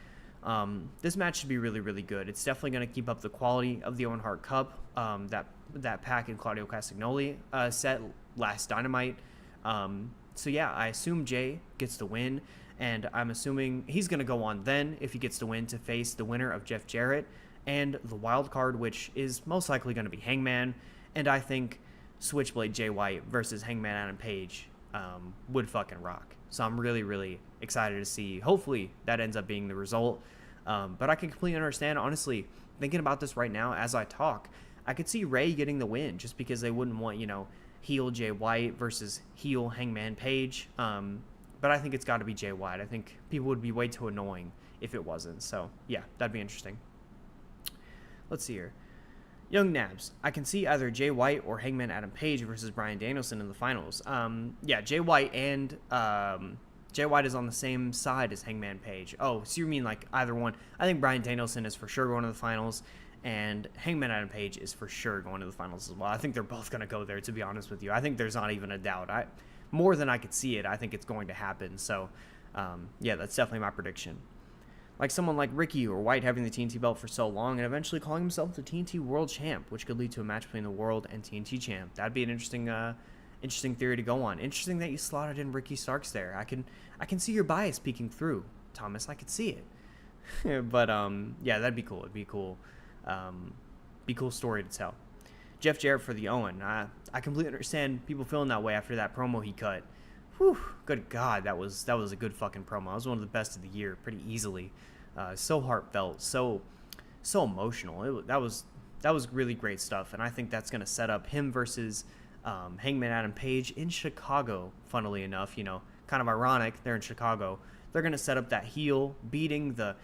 This match should be really, really good. It's definitely going to keep up the quality of the Owen Hart Cup, that Pac and Claudio Castagnoli set last Dynamite. So yeah, I assume Jay gets the win, and I'm assuming he's going to go on then, if he gets the win, to face the winner of Jeff Jarrett and the wild card, which is most likely going to be Hangman. And I think Switchblade Jay White versus Hangman Adam Page would fucking rock. So I'm really, really excited to see. Hopefully that ends up being the result. But I can completely understand, honestly, thinking about this right now as I talk, I could see Rey getting the win just because they wouldn't want, you know, heel Jay White versus heel Hangman Page. But I think it's got to be Jay White. I think people would be way too annoying if it wasn't. So yeah, that'd be interesting. Let's see here. Young Nabs, I can see either Jay White or Hangman Adam Page versus Bryan Danielson in the finals. Yeah, Jay White is on the same side as Hangman Page. Oh, so you mean like either one? I think Bryan Danielson is for sure going to the finals, and Hangman Adam Page is for sure going to the finals as well. I think they're both going to go there, to be honest with you. I think there's not even a doubt. More than I could see it, I think it's going to happen. So, yeah, that's definitely my prediction. Like someone like Ricky or White having the TNT belt for so long and eventually calling himself the TNT World Champ, which could lead to a match between the World and TNT Champ. That'd be an interesting theory to go on. Interesting that you slotted in Ricky Starks there. I can see your bias peeking through, Thomas. I could see it. But yeah, that'd be cool. It'd be cool. Be cool story to tell. Jeff Jarrett for the Owen. I completely understand people feeling that way after that promo he cut. Whew, good God, that was a good fucking promo. It was one of the best of the year, pretty easily. So heartfelt, so emotional. That was really great stuff, and I think that's gonna set up him versus Hangman Adam Page in Chicago. Funnily enough, kind of ironic. They're in Chicago. They're gonna set up that heel beating the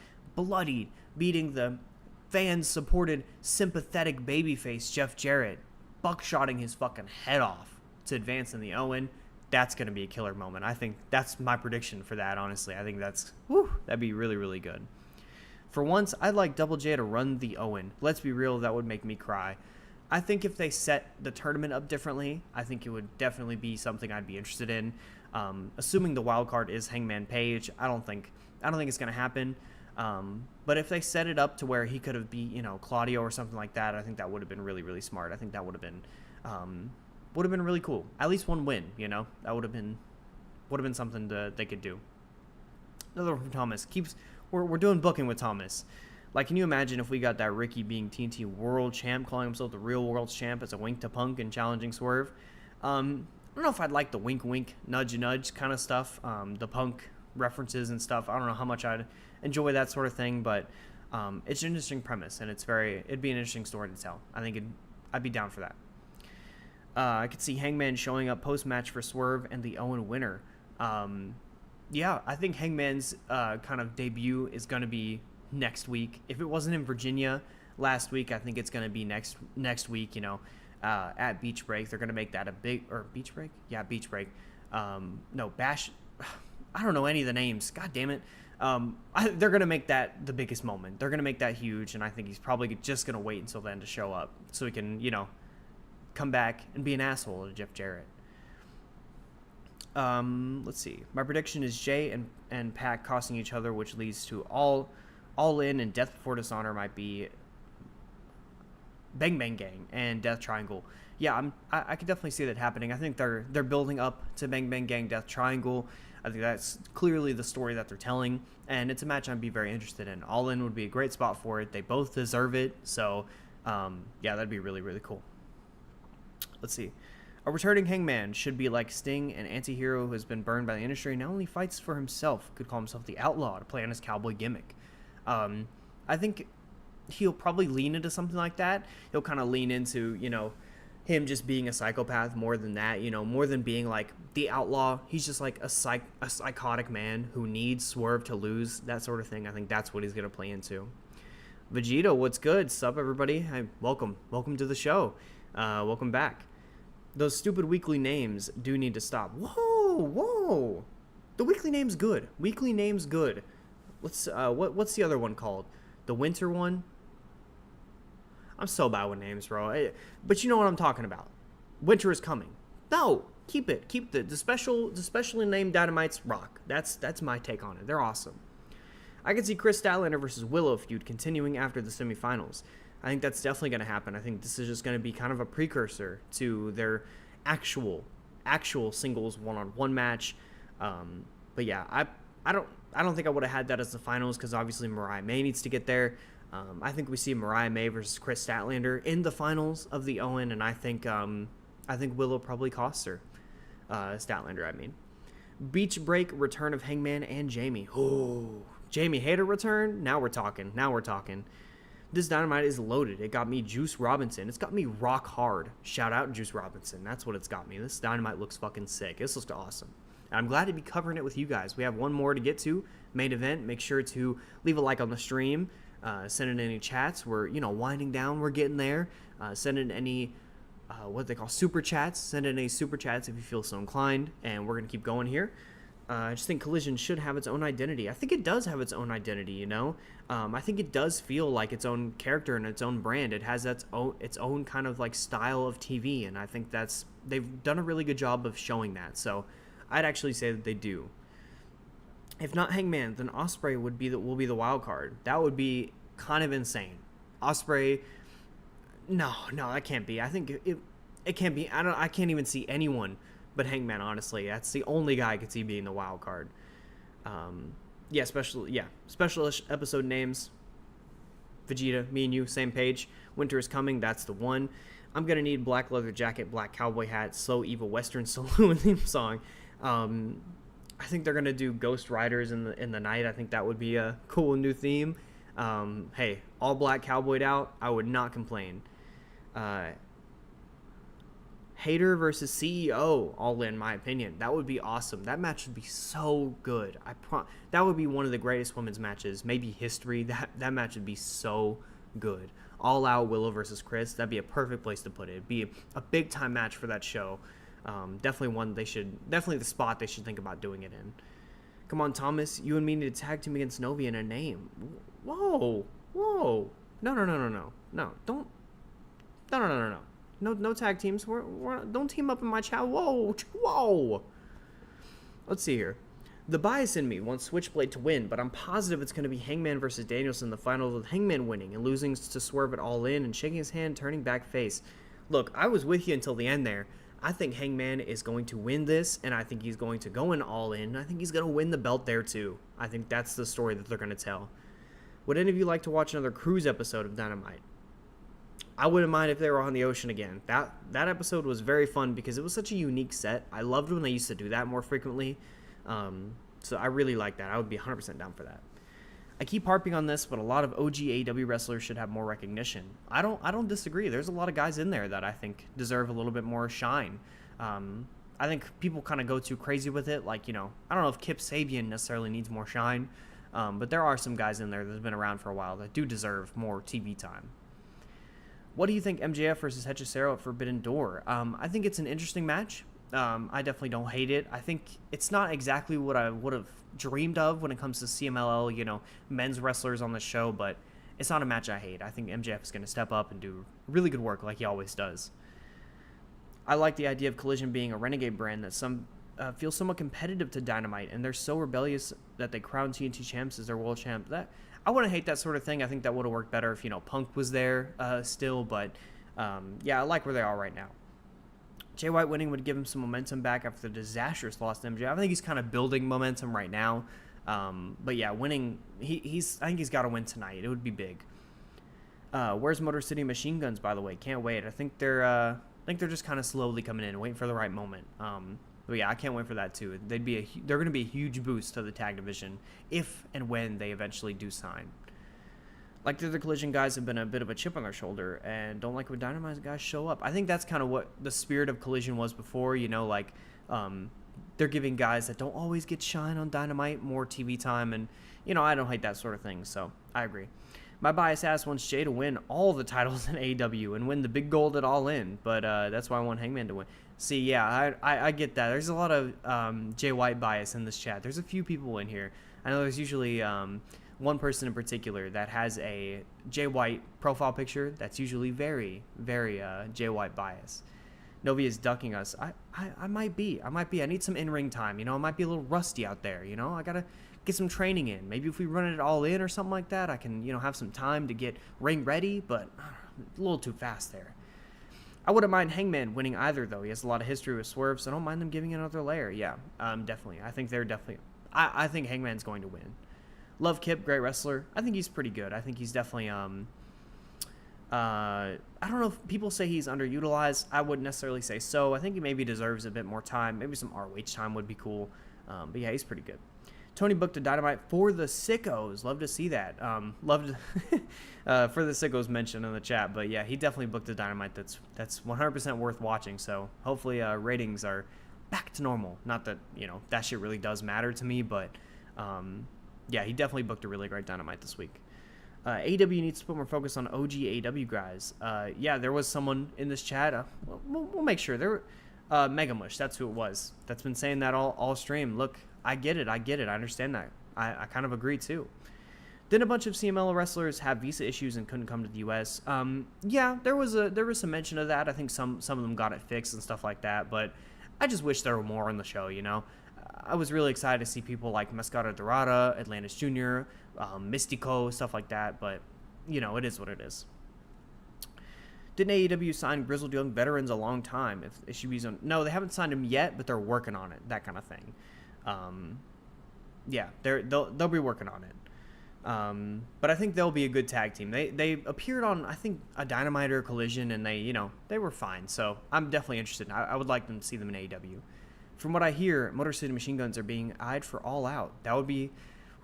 fan-supported, sympathetic babyface Jeff Jarrett, buckshotting his fucking head off to advance in the Owen. That's going to be a killer moment. I think that's my prediction for that, honestly. I think that'd be really, really good. For once, I'd like Double J to run the Owen. Let's be real, that would make me cry. I think if they set the tournament up differently, I think it would definitely be something I'd be interested in. Assuming the wild card is Hangman Page, I don't think it's going to happen. But if they set it up to where he could have beat, Claudio or something like that, I think that would have been really, really smart. I think that would have been really cool. At least one win, that would have been something they could do. Another one from Thomas. We're doing booking with Thomas. Like, can you imagine if we got that Ricky being TNT World Champ, calling himself the real World Champ as a wink to Punk and challenging Swerve? I don't know if I'd like the wink wink, nudge nudge kind of stuff, the Punk references and stuff. I don't know how much I'd enjoy that sort of thing, but it's an interesting premise, and it'd be an interesting story to tell. I think I'd be down for that. I could see Hangman showing up post-match for Swerve and the Owen winner. Yeah, I think Hangman's kind of debut is going to be next week. If it wasn't in Virginia last week, I think it's going to be next week, at Beach Break. They're going to make that a big... Or Beach Break? Yeah, Beach Break. No, Bash... I don't know any of the names. God damn it. They're going to make that the biggest moment. They're going to make that huge, and I think he's probably just going to wait until then to show up so he can, come back and be an asshole to Jeff Jarrett. Let's see. My prediction is Jay and Pac costing each other, which leads to all in and Death Before Dishonor might be Bang Bang Gang and Death Triangle. Yeah, I could definitely see that happening. I think they're building up to Bang Bang Gang Death Triangle. I think that's clearly the story that they're telling, and it's a match I'd be very interested in. All In would be a great spot for it. They both deserve it, so yeah, that'd be really, really cool. Let's see. A returning Hangman should be like Sting, an anti-hero who has been burned by the industry and now only fights for himself. Could call himself the Outlaw to play on his cowboy gimmick. I think he'll probably lean into something like that. He'll kind of lean into, him just being a psychopath more than that, more than being like the Outlaw. He's just like a psychotic man who needs Swerve to lose, that sort of thing. I think that's what he's going to play into. Vegeta, what's good? Sup, everybody? Hi, welcome to the show. Welcome back. Those stupid weekly names do need to stop. Whoa. The weekly name's good. Let's, what's the other one called? The winter one? I'm so bad with names, bro. But you know what I'm talking about. Winter is coming. No, keep it. Keep the specially named Dynamites rock. That's my take on it. They're awesome. I can see Chris Statlander versus Willow feud continuing after the semifinals. I think that's definitely going to happen. I think this is just going to be kind of a precursor to their actual singles one-on-one match. But yeah, I don't think I would have had that as the finals because obviously Mariah May needs to get there. I think we see Mariah May versus Chris Statlander in the finals of the Owen, and I think Willow probably costs her. Statlander, I mean. Beach Break return of Hangman and Jamie. Oh, Jamie Hayter return? Now we're talking. This Dynamite is loaded. It got me Juice Robinson. It's got me rock hard. Shout out Juice Robinson. That's what it's got me. This Dynamite looks fucking sick. This looks awesome. And I'm glad to be covering it with you guys. We have one more to get to, main event. Make sure to leave a like on the stream. Send in any chats. We're, winding down. We're getting there. Send in any, what they call super chats. Send in any super chats if you feel so inclined. And we're going to keep going here. I just think Collision should have its own identity. I think it does have its own identity, I think it does feel like its own character and its own brand. It has its own kind of like style of TV, and I think they've done a really good job of showing that. So I'd actually say that they do. If not Hangman, then Ospreay will be the wild card. That would be kind of insane. Ospreay, no, that can't be. I think it can't be. I can't even see anyone but Hangman, honestly. That's the only guy I could see being the wild card. Special episode names. Vegeta, me and you, same page. Winter is coming, that's the one. I'm going to need black leather jacket, black cowboy hat, slow evil western saloon theme song. I think they're going to do Ghost Riders in the night. I think that would be a cool new theme. Hey, all black cowboyed out, I would not complain. Hater versus CEO, all in my opinion. That would be awesome. That match would be so good. That would be one of the greatest women's matches, maybe history. That match would be so good. All out Willow versus Chris. That'd be a perfect place to put it. It'd be a big time match for that show. Definitely the spot they should think about doing it in. Come on, Thomas. You and me need to tag team against Novi in a name. Whoa. No. Don't. No. No tag teams. Don't team up in my chat. Whoa. Let's see here. The bias in me wants Switchblade to win, but I'm positive it's going to be Hangman versus Danielson in the final, with Hangman winning and losing to Swerve it all in and shaking his hand, turning back face. Look, I was with you until the end there. I think Hangman is going to win this, and I think he's going to go in all in. I think he's going to win the belt there too. I think that's the story that they're going to tell. Would any of you like to watch another cruise episode of Dynamite? I wouldn't mind if they were on the ocean again. That episode was very fun because it was such a unique set. I loved when they used to do that more frequently. So I really like that. I would be 100% down for that. I keep harping on this, but a lot of OG AEW wrestlers should have more recognition. I don't disagree. There's a lot of guys in there that I think deserve a little bit more shine. I think people kind of go too crazy with it. Like, I don't know if Kip Sabian necessarily needs more shine, but there are some guys in there that have been around for a while that do deserve more TV time. What do you think MJF versus Hechicero at Forbidden Door? I think it's an interesting match. I definitely don't hate it. I think it's not exactly what I would have dreamed of when it comes to CMLL, men's wrestlers on the show, but it's not a match I hate. I think MJF is going to step up and do really good work like he always does. I like the idea of Collision being a renegade brand that feels somewhat competitive to Dynamite, and they're so rebellious that they crown TNT champs as their world champ. I wouldn't hate that sort of thing. I think that would have worked better if, Punk was there still. But, I like where they are right now. Jay White winning would give him some momentum back after the disastrous loss to MJ. I think he's kind of building momentum right now. But, winning, I think he's got to win tonight. It would be big. Where's Motor City Machine Guns, by the way? Can't wait. I think they're just kind of slowly coming in, waiting for the right moment. But I can't wait for that too. They're going to be a huge boost to the tag division if and when they eventually do sign. Like the other Collision guys have been a bit of a chip on their shoulder and don't like when Dynamite guys show up. I think that's kind of what the spirit of Collision was before. They're giving guys that don't always get shine on Dynamite more TV time, and I don't hate that sort of thing. So I agree. My bias ass wants Jay to win all the titles in AEW and win the big gold at All In, but that's why I want Hangman to win. See, yeah, I get that. There's a lot of Jay White bias in this chat. There's a few people in here. I know there's usually one person in particular that has a Jay White profile picture that's usually very, very Jay White bias. Novi is ducking us. I might be. I need some in-ring time. I might be a little rusty out there. I got to get some training in. Maybe if we run it all in or something like that, I can, have some time to get ring ready, but a little too fast there. I wouldn't mind Hangman winning either, though. He has a lot of history with Swerve, so I don't mind them giving another layer. Yeah, definitely. I think they're definitely... I think Hangman's going to win. Love Kip, great wrestler. I think he's pretty good. I think he's definitely... I don't know if people say he's underutilized. I wouldn't necessarily say so. I think he maybe deserves a bit more time. Maybe some ROH time would be cool. But yeah, he's pretty good. Tony booked a Dynamite for the Sickos. Love to see that. Loved for the Sickos mentioned in the chat. But yeah, he definitely booked a Dynamite that's 100% worth watching. So hopefully ratings are back to normal. Not that, that shit really does matter to me, but yeah, he definitely booked a really great Dynamite this week. AEW needs to put more focus on OG AEW guys. Yeah, there was someone in this chat. We'll make sure. Mega Mush, that's who it was. That's been saying that all stream. Look, I get it. I understand that. I kind of agree too. Did a bunch of CMLL wrestlers have visa issues and couldn't come to the U.S.? Yeah, there was some mention of that. I think some of them got it fixed and stuff like that. But I just wish there were more on the show. I was really excited to see people like Mascara Dorada, Atlantis Jr., Mystico, stuff like that. But it is what it is. Didn't AEW sign Grizzled Young veterans a long time? If it should be no, they haven't signed him yet, but they're working on it. That kind of thing. Yeah, they'll be working on it. But I think they'll be a good tag team. They appeared on, I think, a Dynamite or Collision, and they were fine. So I'm definitely interested. I would like them to see them in AEW. From what I hear, Motor City Machine Guns are being eyed for All Out. That'd be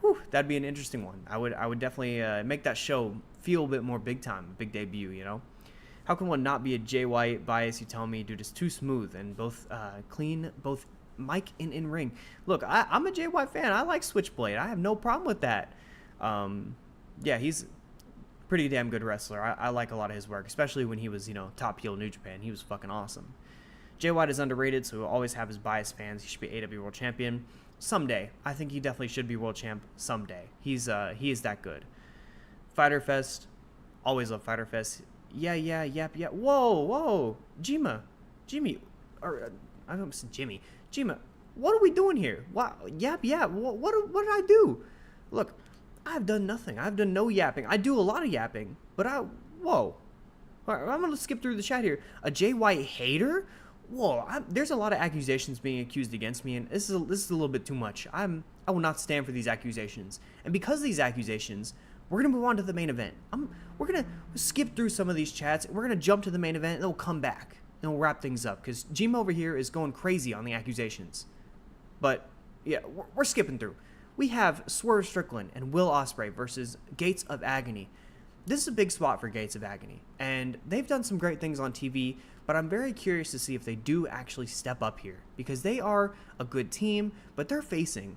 an interesting one. I would definitely make that show feel a bit more big time, big debut. How can one not be a Jay White bias? You tell me, dude, it's too smooth and both clean, both mic and in ring. Look, I'm a Jay White fan. I like Switchblade. I have no problem with that. Yeah, he's a pretty damn good wrestler. I like a lot of his work, especially when he was, top heel New Japan. He was fucking awesome. Jay White is underrated, so he'll always have his biased fans. He should be AEW World Champion someday. I think he definitely should be World Champ someday. He is that good. Fyter Fest, always love Fyter Fest. Yeah. Whoa, Jimmy, or I don't say Jimmy. Jima, what are we doing here? Wow, yap. What did I do? Look, I've done nothing. I've done no yapping. I do a lot of yapping, but whoa. All right, I'm gonna skip through the chat here. A Jay White hater? Whoa, there's a lot of accusations being accused against me, and this is a little bit too much. I will not stand for these accusations, and because of these accusations, we're gonna move on to the main event. We're gonna skip through some of these chats. We're gonna jump to the main event, and then we'll come back and we'll wrap things up because Jim over here is going crazy on the accusations. But yeah, we're skipping through. We have Swerve Strickland and Will Ospreay versus Gates of Agony. This is a big spot for Gates of Agony, and they've done some great things on TV, but I'm very curious to see if they do actually step up here, because they are a good team, but they're facing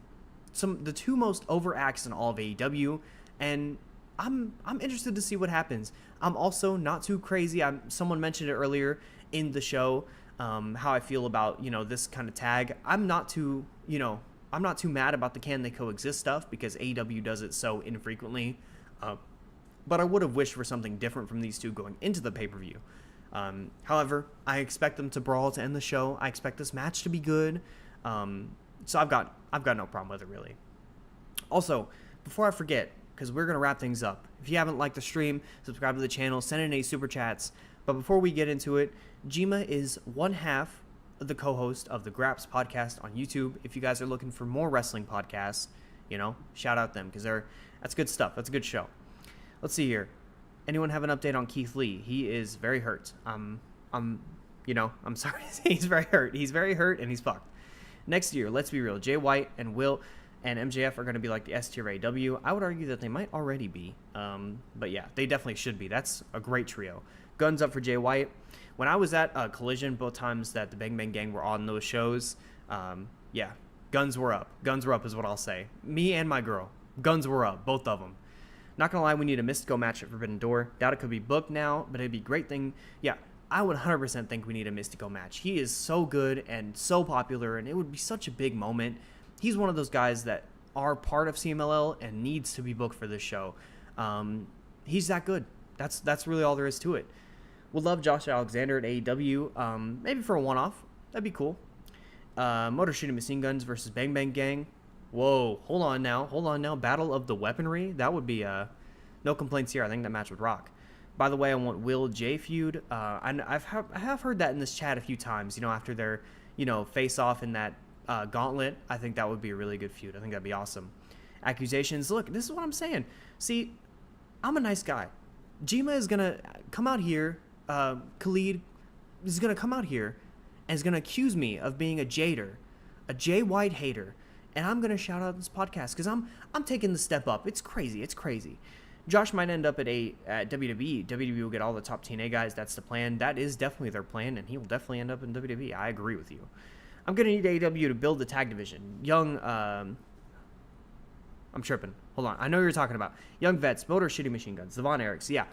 the two most over acts in all of AEW, and I'm interested to see what happens. I'm also not too crazy. Someone mentioned it earlier in the show, how I feel about, this kind of tag. I'm not too mad about the can they coexist stuff, because AEW does it so infrequently. But I would have wished for something different from these two going into the pay-per-view. However, I expect them to brawl to end the show. I expect this match to be good. So I've got no problem with it, really. Also, before I forget, because we're going to wrap things up, if you haven't liked the stream, subscribe to the channel, send in any super chats. But before we get into it, Jima is one half of the co-host of the Graps podcast on YouTube. If you guys are looking for more wrestling podcasts, shout out them, because that's good stuff. That's a good show. Let's see here. Anyone have an update on Keith Lee? He is very hurt. I'm sorry to say he's very hurt. He's very hurt and he's fucked. Next year, let's be real. Jay White and Will and MJF are going to be like the S tier AW. I would argue that they might already be. But yeah, they definitely should be. That's a great trio. Guns up for Jay White. When I was at Collision, both times that the Bang Bang Gang were on those shows, yeah, guns were up. Guns were up is what I'll say. Me and my girl. Guns were up. Both of them. Not gonna lie, we need a Mystico match at Forbidden Door. Doubt it could be booked now, but it'd be a great thing. Yeah, I would 100% think we need a Mystico match. He is so good and so popular, and it would be such a big moment. He's one of those guys that are part of CMLL and needs to be booked for this show. He's that good. That's really all there is to it. Would love Josh Alexander at AEW. Maybe for a one-off. That'd be cool. Motor City Machine Guns versus Bang Bang Gang. Whoa, hold on now. Battle of the Weaponry. That would be no complaints here. I think that match would rock. By the way, I want Will J feud. I have heard that in this chat a few times. After their face off in that gauntlet, I think that would be a really good feud. I think that'd be awesome. Accusations. Look, this is what I'm saying. See, I'm a nice guy. Jima is gonna come out here. Khalid is gonna come out here and is gonna accuse me of being a jader, a Jay White hater. And I'm going to shout out this podcast because I'm taking the step up. It's crazy. Josh might end up at WWE. WWE will get all the top TNA guys. That's the plan. That is definitely their plan, and he will definitely end up in WWE. I agree with you. I'm going to need AEW to build the tag division. I'm tripping. Hold on. I know you're talking about Young Vets, Motor City Machine Guns, the Von Erichs. Yeah.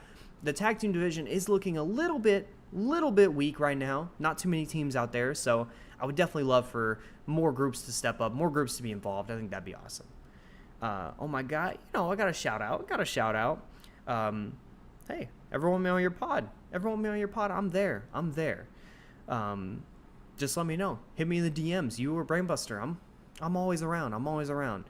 The tag team division is looking a little bit weak right now. Not too many teams out there. So I would definitely love for more groups to step up, more groups to be involved. I think that'd be awesome. Oh my God. I got a shout out. Hey, everyone me on your pod. I'm there. Just let me know. Hit me in the DMs. You or Brainbuster. I'm always around.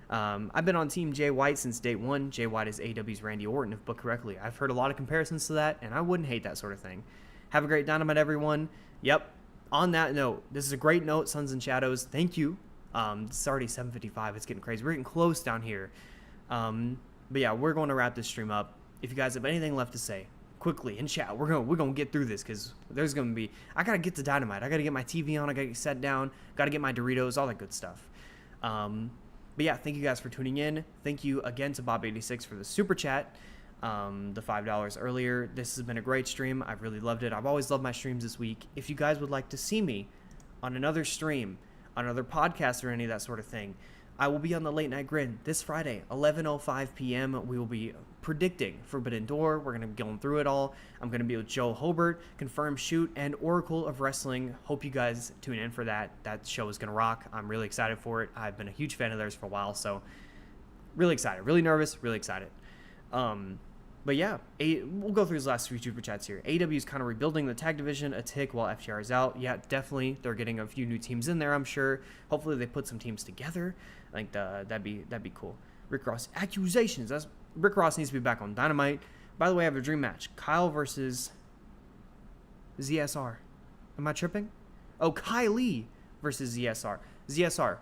I've been on Team Jay White since day one. Jay White is AEW's Randy Orton, if booked correctly. I've heard a lot of comparisons to that, and I wouldn't hate that sort of thing. Have a great Dynamite, everyone. Yep. On that note, this is a great note, Suns and Shadows. Thank you. It's already 7:55. It's getting crazy. We're getting close down here. But yeah, we're going to wrap this stream up. If you guys have anything left to say, quickly in chat, we're gonna get through this because there's gonna be. I gotta get to Dynamite. I gotta get my TV on. I gotta get set down. Gotta get my Doritos. All that good stuff. But yeah, thank you guys for tuning in. Thank you again to Bob86 for the super chat, the $5 earlier. This has been a great stream. I've really loved it. I've always loved my streams this week. If you guys would like to see me on another stream, on another podcast, or any of that sort of thing, I will be on the Late Night Grin this Friday, 11:05 p.m. We will be predicting Forbidden Door. We're going to be going through it all. I'm going to be with Joe Hobart, Confirm Shoot, and Oracle of Wrestling. Hope you guys tune in for that. That show is going to rock. I'm really excited for it. I've been a huge fan of theirs for a while, so really excited. Really nervous, really excited. But yeah, we'll go through these last few super chats here. AEW is kind of rebuilding the tag division a tick while FTR is out. Yeah, definitely. They're getting a few new teams in there, I'm sure. Hopefully they put some teams together. I think that'd be cool. Rick Ross accusations. Rick Ross needs to be back on Dynamite. By the way, I have a dream match. Kyle versus ZSR. Am I tripping? Oh, Kylie versus ZSR. ZSR.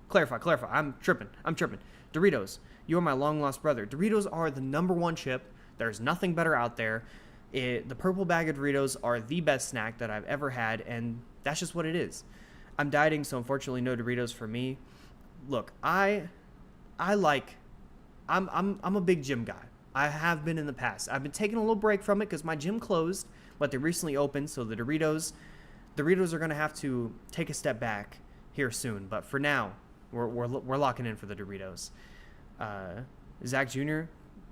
Clarify. I'm tripping. Doritos, you are my long-lost brother. Doritos are the #1 chip. There's nothing better out there. The purple bag of Doritos are the best snack that I've ever had, and that's just what it is. I'm dieting, so unfortunately no Doritos for me. Look, I'm a big gym guy. I have been in the past. I've been taking a little break from it because my gym closed, but they recently opened, so the Doritos are going to have to take a step back here soon. But for now, we're locking in for the Doritos. Zach Jr.,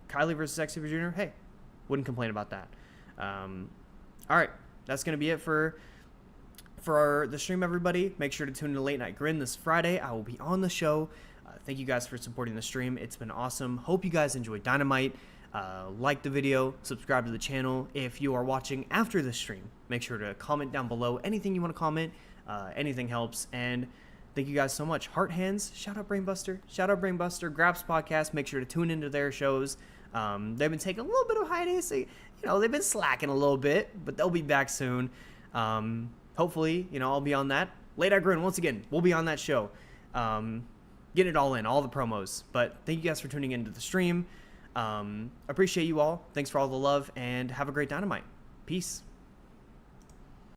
Kylie versus Zack Sabre Jr., hey, wouldn't complain about that. All right, that's going to be it for the stream, everybody. Make sure to tune in to Late Night Grin this Friday. I will be on the show. Thank you guys for supporting the stream. It's been awesome. Hope you guys enjoyed Dynamite. Like the video, subscribe to the channel. If you are watching after the stream, make sure to comment down below anything you want to comment. Anything helps. And thank you guys so much. Heart Hands, shout out Brainbuster. Grabs Podcast, make sure to tune into their shows. They've been taking a little bit of hiatus. They've been slacking a little bit, but they'll be back soon. Hopefully, I'll be on that. Late Night Grin, once again, we'll be on that show. Getting it all in, all the promos. But thank you guys for tuning into the stream. Appreciate you all. Thanks for all the love, and have a great Dynamite. Peace.